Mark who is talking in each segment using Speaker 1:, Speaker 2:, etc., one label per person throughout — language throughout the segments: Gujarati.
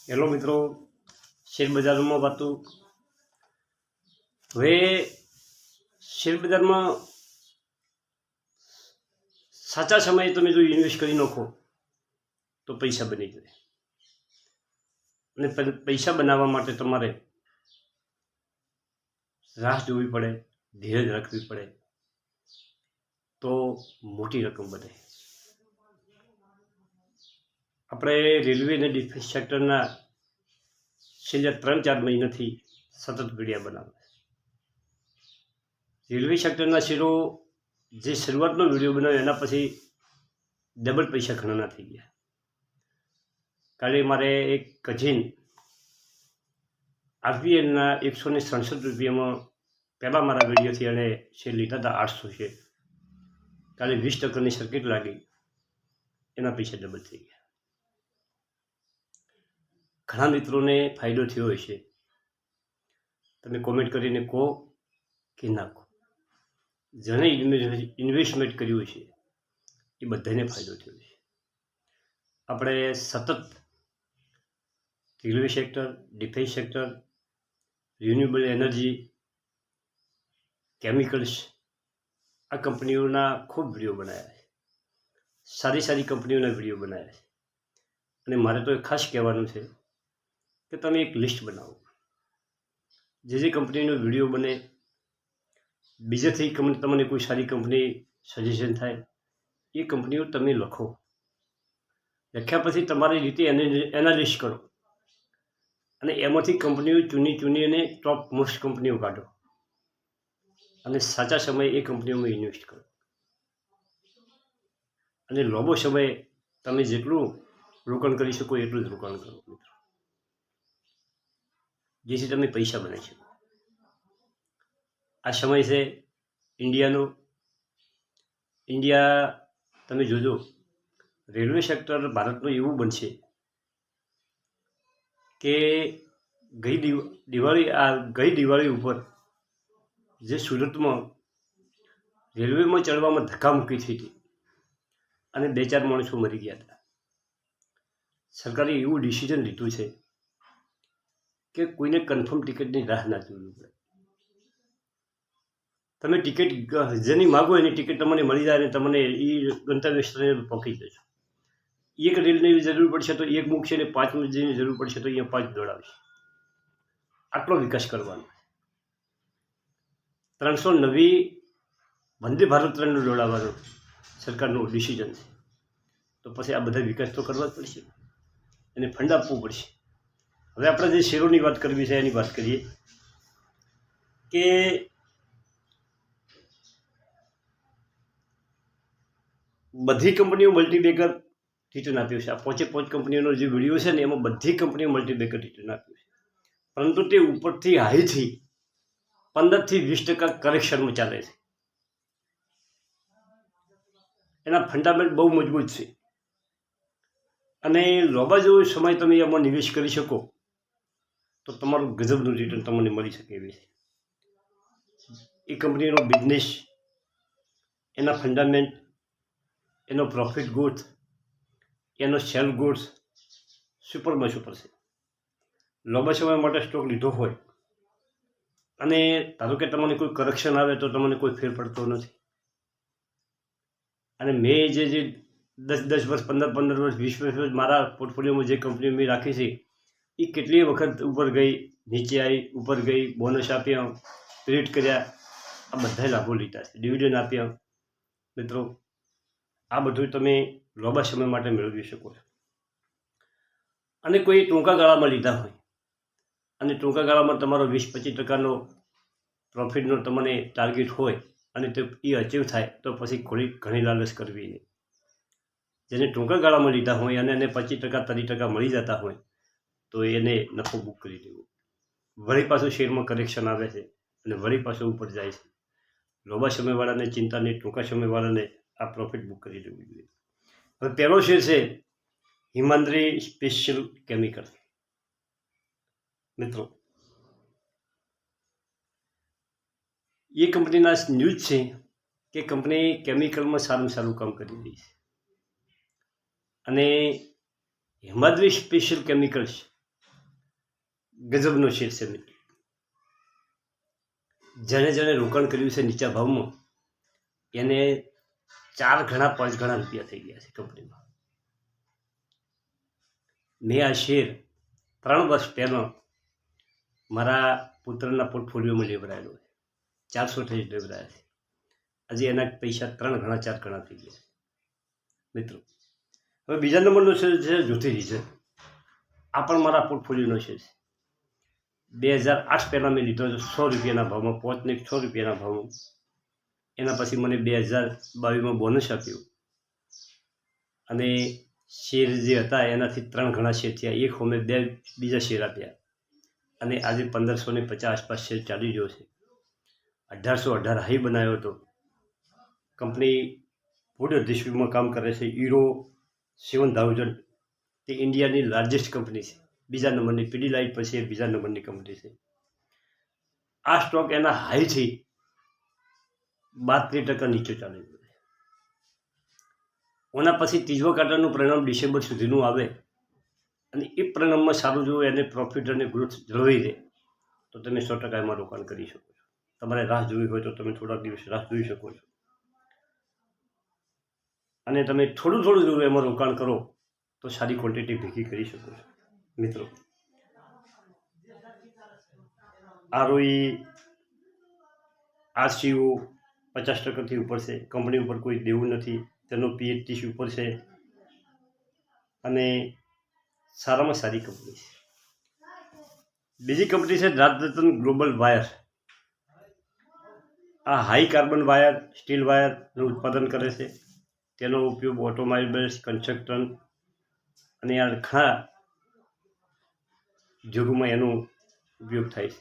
Speaker 1: હેલો મિત્રો, શેર બજારમાં વાતો. હવે શેર બજારમાં સાચા સમયે તમે જો ઇન્વેસ્ટ કરી નાખો તો પૈસા બની જાય. અને પૈસા બનાવવા માટે તમારે રાહ જોવી પડે, ધીરજ રાખવી પડે, તો મોટી રકમ બને. આપણે રેલવે અને ડિફેન્સ સેક્ટરના છેલ્લા 3-4 મહિનાથી સતત વિડીયો બનાવે. રેલવે સેક્ટરના શેરો જે શરૂઆતનો વિડીયો બનાવ્યો એના પછી ડબલ પૈસા ઘણાના થઈ ગયા. કાલે મારે એક કઝિન આરપીએલના 167 રૂપિયામાં પહેલાં મારા વિડીયોથી એને શેર લીધા હતા 800 શેર. કાલે 20% સર્કિટ લાગી, એના પૈસા ડબલ થઈ ગયા. ઘણા મિત્રોને ફાયદો થયો હશે. તમે કોમેન્ટ કરીને કહો કે ના કહો. જેણે ઇન્વેસ્ટમેન્ટ કર્યું છે એ બધાને ફાયદો થયો છે. આપણે સતત railway sector, defence sector, renewable energy, chemicals, આ કંપનીઓના ખૂબ વિડીયો બનાવ્યા છે. સારી કંપનીઓના વિડીયો બનાવ્યા છે. અને મારે તો ખાસ કહેવાનું છે કે તમે એક લિસ્ટ બનાવો. જે કંપનીનો વિડીયો બને, બીજેથી તમને કોઈ સારી કંપની સજેશન થાય, એ કંપનીઓ તમે લખો. લખ્યા પછી તમારી રીતે એનાલિસ્ટ કરો અને એમાંથી કંપનીઓ ચૂની અને ટોપ મોસ્ટ કંપનીઓ કાઢો અને સાચા સમયે એ કંપનીઓમાં ઇન્વેસ્ટ કરો. અને લાંબો સમય તમે જેટલું રોકાણ કરી શકો એટલું જ રોકાણ કરો મિત્રો, જેથી તમે પૈસા બનાવી શકો. આ સમય છે ઇન્ડિયાનો. ઇન્ડિયા તમે જોજો, રેલવે સેક્ટર ભારતનું એવું બનશે કે ગઈ દિવાળી ઉપર જે સુરતમાં રેલવેમાં ચડવામાં ધક્કામુક્કી થઈ હતી અને 2-4 માણસો મરી ગયા હતા. સરકારે એવું ડિસિઝન લીધું છે કે કોઈને કન્ફર્મ ટિકિટની રાહ ના જોવી પડે. તમે ટિકિટ જેની માગો એની ટિકિટ તમને મળી જાય અને તમને એ ગંતવ્ય સ્થળે પહોંચી જશો. એક રેલની જરૂર પડશે તો એક મૂકશે ને 5 જેની જરૂર પડશે તો અહીંયા 5 દોડાવશે. આટલો વિકાસ કરવાનો. 309 વંદે ભારત ટ્રેનનો દોડાવવાનો સરકારનું ડિસિઝન છે. તો પછી આ બધા વિકાસ તો કરવા જ પડશે, એને ફંડ આપવું પડશે. હવે આપણે જે શેરોની વાત કરવી છે એની વાત કરીએ કે બધી કંપનીઓ મલ્ટીબેગર રિટર્ન આપ્યું છે. આ 5 કંપનીઓનો જે વિડીયો છે ને એમાં બધી કંપનીઓ મલ્ટીબેગર રિટર્ન આપ્યું છે. પરંતુ તે ઉપરથી હાઈથી 15 થી 20% કરેક્શનમાં ચાલે છે. એના ફંડામેન્ટ બહુ મજબૂત છે અને લાંબા જેવો સમય તમે એમાં નિવેશ કરી શકો તો તમારું ગજબનું રિટર્ન તમને મળી શકે એવી છે. એ કંપનીનો બિઝનેસ, એના ફંડામેન્ટ, એનો પ્રોફિટ ગ્રોથ, એનો સેલ ગ્રોથ સુપરમાં સુપર છે. લાંબા સમય માટે સ્ટોક લીધો હોય અને ધારો કે તમને કોઈ કરેક્શન આવે તો તમને કોઈ ફેર પડતો નથી. અને મેં જે 10 વર્ષ, 15 વર્ષ, 20 વર્ષ મારા પોર્ટફોલિયોમાં જે કંપનીઓ મેં રાખી છે એ કેટલી વખત ઉપર ગઈ, નીચે આવી, ઉપર ગઈ, બોનસ આપ્યા, ક્રેડિટ કર્યા, આ બધા લાભો લીધા છે, ડિવિડન્ડ આપ્યા. મિત્રો, આ બધું તમે લાંબા સમય માટે મેળવી શકો છો. અને કોઈ ટૂંકા ગાળામાં લીધા હોય અને ટૂંકા ગાળામાં તમારો 20-25% પ્રોફિટનો તમને ટાર્ગેટ હોય અને તે એ અચીવ થાય તો પછી ઘણી લાલચ કરવી નહીં. જેને ટૂંકા ગાળામાં લીધા હોય અને એને 25%-30% મળી જતા હોય તો એને નફો બુક કરી દેવો. વળી પાછું શેરમાં કરેક્શન આવે છે અને વળી પાછું ઉપર જાય છે. લાંબા સમયવાળાને ચિંતા નહીં, ટૂંકા સમયવાળાને આ પ્રોફિટ બુક કરી દેવું જોઈએ. હવે પહેલો શેર છે હિમાંદ્રી સ્પેશિયલ કેમિકલ. મિત્રો, એ કંપનીના ન્યૂઝ છે કે કંપની કેમિકલમાં સારું કામ કરી રહી છે. અને હિમાંદ્રી સ્પેશિયલ કેમિકલ્સ ગજબનો શેર છે મિત્રો. જેણે જેણે રોકાણ કર્યું છે નીચા ભાવમાં એને 4 ગણા 5 ગણા રૂપિયા થઈ ગયા છે કંપનીમાં. મેં આ શેર 3 વર્ષ પહેલાં મારા પુત્રના પોર્ટફોલિયોમાં લેવડાયેલો છે. 428 લેવડાયા છે. આજે એના પૈસા 3 ગણા 4 ગણા થઈ ગયા છે મિત્રો. હવે બીજા નંબરનો શેર છે જ્યોતિ રીઝન. આ પણ મારા પોર્ટફોલિયોનો શેર છે. 2008 પહેલાં મેં લીધો હતો 100 રૂપિયાના ભાવમાં, 5 ને 6 રૂપિયાના ભાવમાં. એના પછી મને 2022માં બોનસ આપ્યું અને શેર જે હતા એનાથી 3 ગણા શેર થયા. એક હોમે 2 બીજા શેર આપ્યા અને આજે 1550 આસપાસ શેર ચાલી રહ્યો છે. 1818 હાઈ બનાવ્યો હતો. કંપની ફૂડ ઇન્ડસ્ટ્રીમાં કામ કરે છે. યુરો 7000 તે ઇન્ડિયાની લાર્જેસ્ટ કંપની છે. બીજા નંબરની પીડીલાઇટ પછી બીજા નંબરની કંપની છે. આ સ્ટોક એના હાઈથી 32% નીચે ચાલી ગયો છે. ઓના પછી ત્રીજો ક્વાર્ટરનું પરિણામ ડિસેમ્બર સુધીનું આવે અને એ પરિણામમાં સારું જો એને પ્રોફિટ અને ગ્રોથ જળવાઈ રહે તો તમે 100% એમાં રોકાણ કરી શકો છો. તમારે રાહ જોવી હોય તો તમે થોડાક દિવસ રાહ જોઈ શકો છો અને તમે થોડું થોડું જો એમાં રોકાણ કરો તો સારી ક્વોન્ટિટી ભેગી કરી શકો છો મિત્રો. આરઓઈ આરસીઓ 50%થી ઉપર છે. કંપની ઉપર કોઈ દેવું નથી. તેનો પીએચ ઉપર છે અને સારામાં સારી કંપની છે. બીજી કંપની છે રાજરતન ગ્લોબલ વાયર. આ હાઈ કાર્બન વાયર, સ્ટીલ વાયરનું ઉત્પાદન કરે છે. તેનો ઉપયોગ ઓટોમોબાઇલ્સ, કન્સ્ટ્રક્શન અને આ ઘણા ઉદ્યોગોમાં એનો ઉપયોગ થાય છે.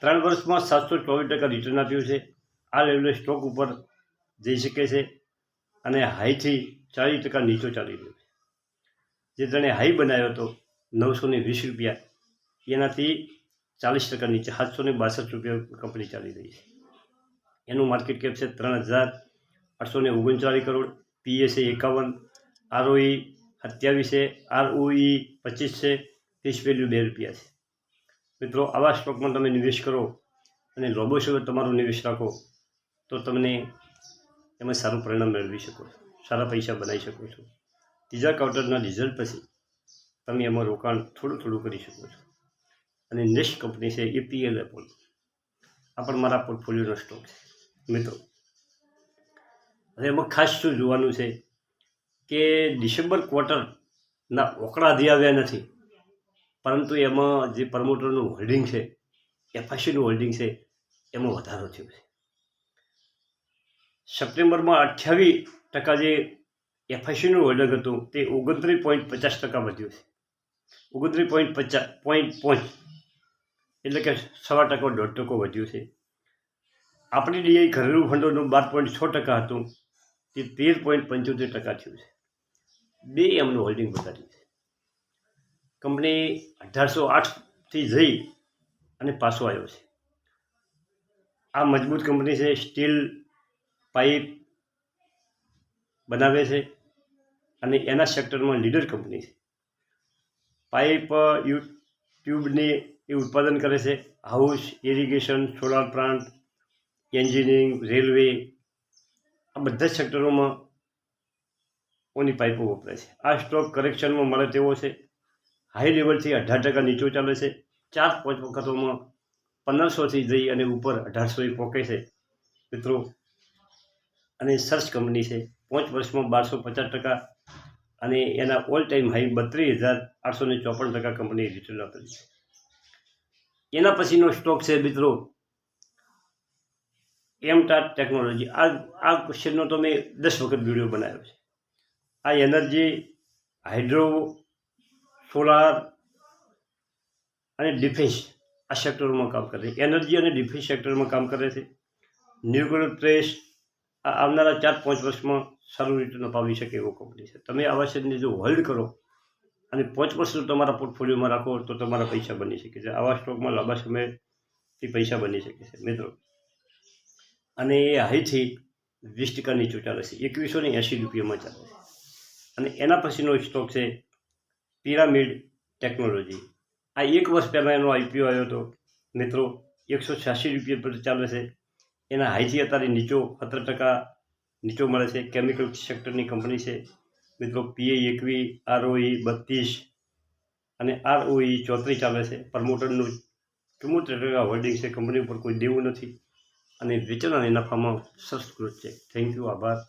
Speaker 1: 3 વર્ષમાં 724% રિટર્ન આપ્યું છે. આ લેવલે સ્ટોક ઉપર જઈ શકે છે અને હાઈથી 40% નીચો ચાલી રહ્યો છે. જે તેણે હાઈ બનાવ્યો હતો 920 રૂપિયા એનાથી 40% નીચે 762 રૂપિયા કંપની ચાલી રહી છે. એનું માર્કેટ કેપ છે 3839 કરોડ. પીએસ 51, આરઓઈ 27 છે, આરઓઈ 25 છે, ફેસ વેલ્યુ 2 રૂપિયા છે. મિત્રો આવા સ્ટોકમાં તમે નિવેશ કરો અને લાંબો સમય તમારો નિવેશ રાખો તો તમને એમાં સારું પરિણામ મેળવી શકો છો, સારા પૈસા બનાવી શકો છો. ત્રીજા ક્વાર્ટરના રિઝલ્ટ પછી તમે એમાં રોકાણ થોડું થોડું કરી શકો છો. અને નેક્સ્ટ કંપની છે એપીએલ એપોલો. આ પણ મારા પોર્ટફોલિયોનો સ્ટોક છે મિત્રો. હવે એમાં ખાસ શું જોવાનું છે કે ડિસેમ્બર ક્વાર્ટરના ઓકળા હજી આવ્યા નથી, પરંતુ એમાં જે પ્રમોટરનું હોલ્ડિંગ છે, એફઆઈસીનું હોલ્ડિંગ છે, એમાં વધારો થયો છે. સપ્ટેમ્બરમાં 28% જે એફઆઈસીનું હોલ્ડિંગ હતું તે 29.50% વધ્યું છે. 29.5 એટલે કે 1.5% વધ્યું છે. આપણી ડીઆઈ ઘરેલું ફંડોનું 12.6% હતું તે 13.75% થયું છે. 2 એમનું હોલ્ડિંગ વધાર્યું છે. કંપની 1808થી જઈ અને પાછો આવ્યો છે. આ મજબૂત કંપની છે. સ્ટીલ પાઇપ બનાવે છે અને એના સેક્ટરમાં લીડર કંપની છે. પાઇપ ટ્યુબની એ ઉત્પાદન કરે છે. House, irrigation, solar plant, engineering, railway આ બધા સેક્ટરોમાં ઓની પાઇપો વપરાય છે. આ સ્ટોક કરેક્શનમાં મળે તેવો છે. હાઈ લેવલથી 18% નીચો ચાલે છે. 4-5 વખતોમાં 1500થી જઈ અને ઉપર 1800 પહોંચે છે મિત્રો. અને સર્ચ કંપની છે. 5 વર્ષમાં 1250% અને એના all time high 32,854% company return આપેલી છે. એના પછીનો સ્ટોક છે મિત્રો એમટાર ટેકનોલોજી. આ ક્વેશ્ચનનો તો મેં 10 વખત વિડીયો બનાવ્યો છે. આ એનર્જી, હાઇડ્રો, સોલાર અને ડિફેન્સ આ સેક્ટરોમાં કામ કરે છે. એનર્જી અને ડિફેન્સ સેક્ટરમાં કામ કરે છે. ન્યુક્લિયર ટ્રેસ આવનારા 4-5 વર્ષમાં સારું રિટર્ન અપાવી શકે એવો કંપની છે. તમે આવા શેરને જો હોલ્ડ કરો અને 5 વર્ષ તમારા પોર્ટફોલિયોમાં રાખો તો તમારા પૈસા બની શકે છે. આવા સ્ટોકમાં લાંબા સમયથી પૈસા બની શકે છે મિત્રો. અને એ હાઈથી 20% નીચું ચાલે છે. 2180 રૂપિયામાં ચાલે છે. અને એના પછીનો સ્ટોક છે પિરામિડ ટેકનોલોજી. આ 1 વર્ષ પહેલાં એનો આઈપીઓ આવ્યો હતો મિત્રો, 186 રૂપિયા પર ચાલે છે. એના હાઈથી અત્યારે નીચો 17% નીચો મળે છે. કેમિકલ સેક્ટરની કંપની છે મિત્રો. PE 21, ROE 32 અને ROE 34 ચાલે છે. પ્રમોટરનું 74% હોલ્ડિંગ છે. કંપની ઉપર કોઈ દેવું નથી અને વેચાણ અને નફામાં સરસ ગ્રોથ છે. થેન્ક યુ, આભાર.